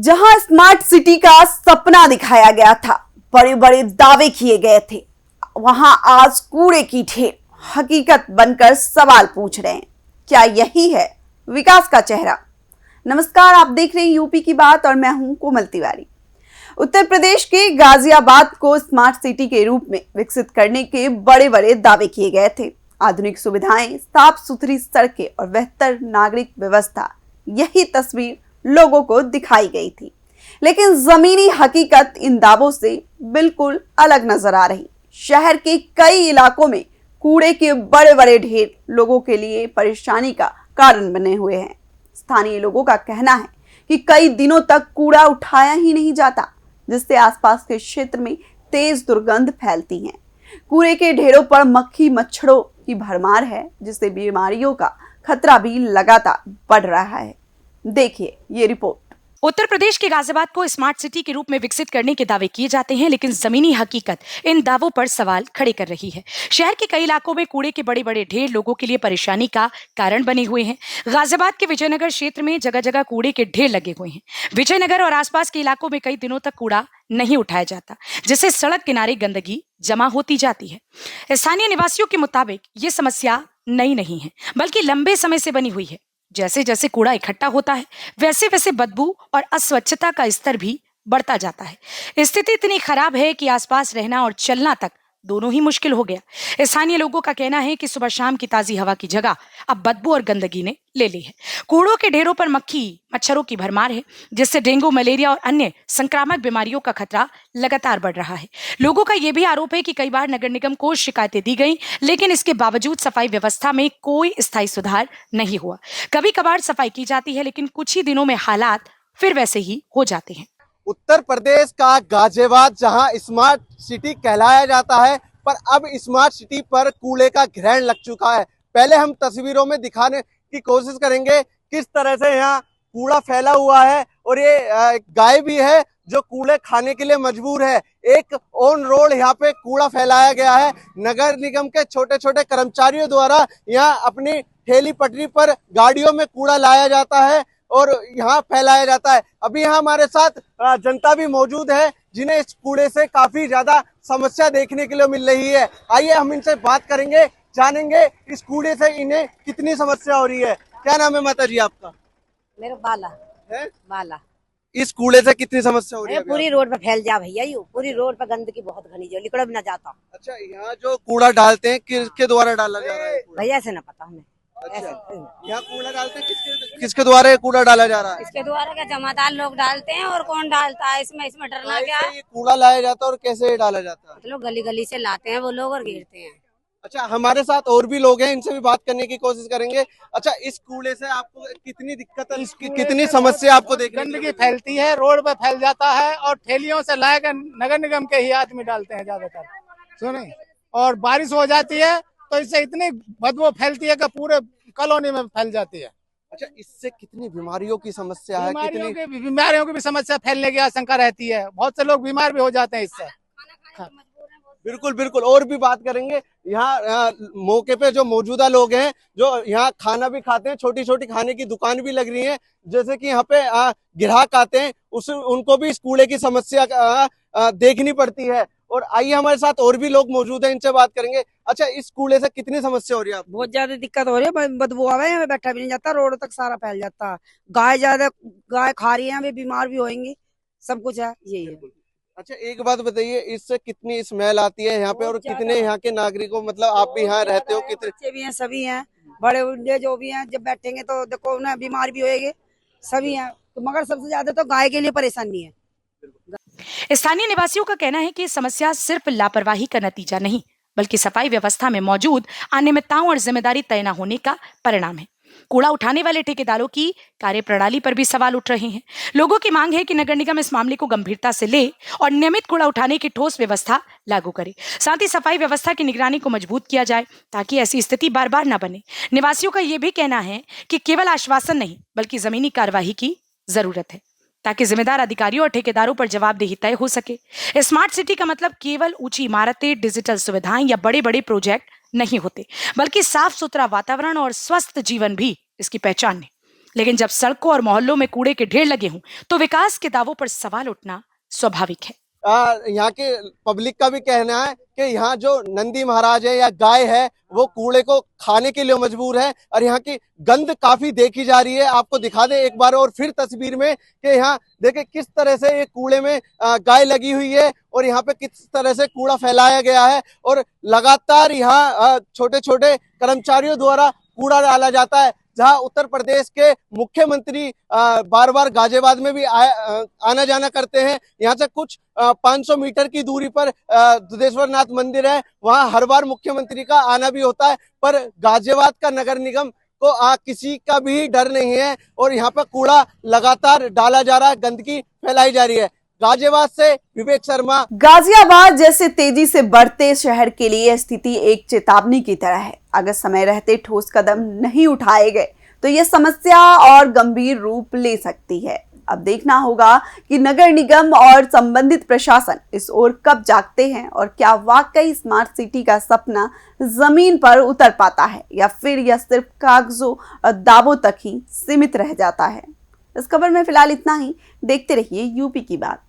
जहां smart city का सपना दिखाया गया था, बड़े बड़े दावे किए गए थे, वहां आज कूड़े की ढेर हकीकत बनकर सवाल पूछ रहे हैं। क्या यही है विकास का चेहरा? नमस्कार, आप देख रहे हैं यूपी की बात और मैं हूं कोमल तिवारी। उत्तर प्रदेश के गाजियाबाद को स्मार्ट सिटी के रूप में विकसित करने के बड़े बड़े दावे किए गए थे। आधुनिक सुविधाएं, साफ सुथरी सड़कें और बेहतर नागरिक व्यवस्था, यही तस्वीर लोगों को दिखाई गई थी। लेकिन जमीनी हकीकत इन दावों से बिल्कुल अलग नजर आ रही। शहर के कई इलाकों में कूड़े के बड़े बड़े ढेर लोगों के लिए परेशानी का कारण बने हुए हैं। स्थानीय लोगों का कहना है कि कई दिनों तक कूड़ा उठाया ही नहीं जाता, जिससे आसपास के क्षेत्र में तेज दुर्गंध फैलती है। कूड़े के ढेरों पर मक्खी मच्छरों की भरमार है, जिससे बीमारियों का खतरा भी लगातार बढ़ रहा है। देखिए ये रिपोर्ट। उत्तर प्रदेश के गाजियाबाद को स्मार्ट सिटी के रूप में विकसित करने के दावे किए जाते हैं, लेकिन जमीनी हकीकत इन दावों पर सवाल खड़े कर रही है। शहर के कई इलाकों में कूड़े के बड़े बड़े ढेर लोगों के लिए परेशानी का कारण बने हुए हैं। गाजियाबाद के विजयनगर क्षेत्र में जगह जगह कूड़े के ढेर लगे हुए हैं। विजयनगर और आसपास के इलाकों में कई दिनों तक कूड़ा नहीं उठाया जाता, जिससे सड़क किनारे गंदगी जमा होती जाती है। स्थानीय निवासियों के मुताबिक ये समस्या नई नहीं है, बल्कि लंबे समय से बनी हुई है। जैसे जैसे कूड़ा इकट्ठा होता है, वैसे वैसे बदबू और अस्वच्छता का स्तर भी बढ़ता जाता है। स्थिति इतनी खराब है कि आसपास रहना और चलना तक दोनों ही मुश्किल हो गया। स्थानीय लोगों का कहना है कि सुबह शाम की ताजी हवा की जगह अब बदबू और गंदगी ने ले ली है। कूड़ों के ढेरों पर मक्खी मच्छरों की भरमार है, जिससे डेंगू, मलेरिया और अन्य संक्रामक बीमारियों का खतरा लगातार बढ़ रहा है। लोगों का यह भी आरोप है कि कई बार नगर निगम को शिकायतें दी गई, लेकिन इसके बावजूद सफाई व्यवस्था में कोई स्थायी सुधार नहीं हुआ। कभी कभार सफाई की जाती है, लेकिन कुछ ही दिनों में हालात फिर वैसे ही हो जाते हैं। उत्तर प्रदेश का गाजियाबाद जहां स्मार्ट सिटी कहलाया जाता है, पर अब स्मार्ट सिटी पर कूड़े का ग्रहण लग चुका है। पहले हम तस्वीरों में दिखाने की कोशिश करेंगे किस तरह से यहाँ कूड़ा फैला हुआ है, और ये गाय भी है जो कूड़े खाने के लिए मजबूर है। एक ऑन रोड यहाँ पे कूड़ा फैलाया गया है। नगर निगम के छोटे छोटे कर्मचारियों द्वारा यहाँ अपनी ठेली पटरी पर गाड़ियों में कूड़ा लाया जाता है और यहाँ फैलाया जाता है। अभी यहाँ हमारे साथ जनता भी मौजूद है, जिन्हें इस कूड़े से काफी ज्यादा समस्या देखने के लिए मिल रही है। आइए हम इनसे बात करेंगे, जानेंगे इस कूड़े से इन्हें कितनी समस्या हो रही है। क्या नाम है माता जी आपका? मेरा बाला है बाला। इस कूड़े से कितनी समस्या हो रही है? पूरी रोड पे फैल जा भैया, यू पूरी रोड पे गंदगी बहुत घनी जो लिकड़ भी ना जाता। अच्छा, यहाँ जो कूड़ा डालते हैं किसके द्वारा डाला जा रहा है कूड़ा? भैया से ना पता हमें। अच्छा, यहाँ कूड़ा डालते हैं किसके द्वारा ये कूड़ा डाला जा रहा है? इसके द्वारा क्या जमादार लोग डालते हैं, और कौन डालता है इसमें डरना क्या? ये कूड़ा लाया जाता है और कैसे ये डाला जाता है? लोग गली गली से लाते हैं वो लोग और घेरते हैं। अच्छा, हमारे साथ और भी लोग हैं, इनसे भी बात करने की कोशिश करेंगे। अच्छा, इस कूड़े से आपको कितनी दिक्कत है, कितनी समस्या आपको देखने गंदगी फैलती है, रोड पे फैल जाता है, और ठेलियों से लाकर नगर निगम के ही आदमी डालते हैं ज्यादातर, सुने। और बारिश हो जाती है तो इससे इतनी बदबू फैलती है कि पूरे कॉलोनी में फैल जाती है। अच्छा, इससे कितनी बीमारियों की समस्या है? बीमारियों की भी समस्या फैलने की आशंका रहती है। बहुत से लोग बीमार भी हो जाते हैं इससे। बिल्कुल बिल्कुल, और भी बात करेंगे। यहाँ मौके पे जो मौजूदा लोग हैं, जो यहाँ खाना भी खाते हैं, छोटी छोटी खाने की दुकान भी लग रही है, जैसे कि यहाँ पे ग्राहक आते हैं, उनको भी इस कूड़े की समस्या देखनी पड़ती है। और आइए हमारे साथ और भी लोग मौजूद हैं, इनसे बात करेंगे। अच्छा, इस कूड़े से कितनी समस्या हो रही है आपको? बहुत ज्यादा दिक्कत हो रही है, बदबू आवे है, बैठा भी नहीं जाता, रोड तक सारा फैल जाता। गाय खा रही है, वे बीमार भी होंगी, सब कुछ है, यही है। अच्छा, एक बात बताइए, इससे कितनी स्मेल आती है यहाँ पे, और कितने यहाँ के नागरिकों, मतलब आप भी यहाँ रहते हो, कितने? बच्चे भी हैं, सभी हैं, बड़े बूढ़े जो भी हैं, जब बैठेंगे तो देखो उन्हें बीमार भी होएंगे, सभी हैं। तो मगर सबसे ज्यादा तो गाय के लिए परेशानी है। स्थानीय निवासियों का कहना है कि समस्या सिर्फ लापरवाही का नतीजा नहीं, बल्कि सफाई व्यवस्था में मौजूद अनियमितताओं और जिम्मेदारी तय न होने का परिणाम है। कूड़ा उठाने वाले ठेकेदारों की कार्यप्रणाली पर भी सवाल उठ रहे हैं। लोगों की मांग है कि नगर निगम इस मामले को गंभीरता से ले और नियमित कूड़ा उठाने की ठोस व्यवस्था लागू करे। साथ ही सफाई व्यवस्था की निगरानी को मजबूत किया जाए, ताकि ऐसी स्थिति बार बार न बने। निवासियों का यह भी कहना है कि केवल आश्वासन नहीं, बल्कि जमीनी कार्यवाही की जरूरत है, ताकि जिम्मेदार अधिकारियों और ठेकेदारों पर जवाबदेही तय हो सके। स्मार्ट सिटी का मतलब केवल ऊंची इमारतें, डिजिटल सुविधाएं या बड़े बड़े प्रोजेक्ट नहीं होते, बल्कि साफ सुथरा वातावरण और स्वस्थ जीवन भी इसकी पहचान है। लेकिन जब सड़कों और मोहल्लों में कूड़े के ढेर लगे हों तो विकास के दावों पर सवाल उठना स्वाभाविक है। यहाँ के पब्लिक का भी कहना है कि यहाँ जो नंदी महाराज है या गाय है वो कूड़े को खाने के लिए मजबूर है और यहाँ की गंध काफी देखी जा रही है। आपको दिखा दे एक बार और फिर तस्वीर में कि यहाँ देखे किस तरह से ये कूड़े में गाय लगी हुई है और यहाँ पे किस तरह से कूड़ा फैलाया गया है और लगातार यहाँ छोटे छोटे कर्मचारियों द्वारा कूड़ा डाला जाता है। जहां उत्तर प्रदेश के मुख्यमंत्री बार बार गाजियाबाद में भी आना जाना करते हैं। यहाँ से कुछ 500 मीटर की दूरी पर दुधेश्वर नाथ मंदिर है, वहां हर बार मुख्यमंत्री का आना भी होता है। पर गाजियाबाद का नगर निगम को किसी का भी डर नहीं है और यहाँ पर कूड़ा लगातार डाला जा रहा है, गंदगी फैलाई जा रही है। गाजियाबाद से विवेक शर्मा। गाजियाबाद जैसे तेजी से बढ़ते शहर के लिए स्थिति एक चेतावनी की तरह है। अगर समय रहते ठोस कदम नहीं उठाए गए तो यह समस्या और गंभीर रूप ले सकती है। अब देखना होगा कि नगर निगम और संबंधित प्रशासन इस ओर कब जागते हैं और क्या वाकई स्मार्ट सिटी का सपना जमीन पर उतर पाता है या फिर यह सिर्फ कागजों और दावों तक ही सीमित रह जाता है। इस खबर में फिलहाल इतना ही। देखते रहिए यूपी की बात।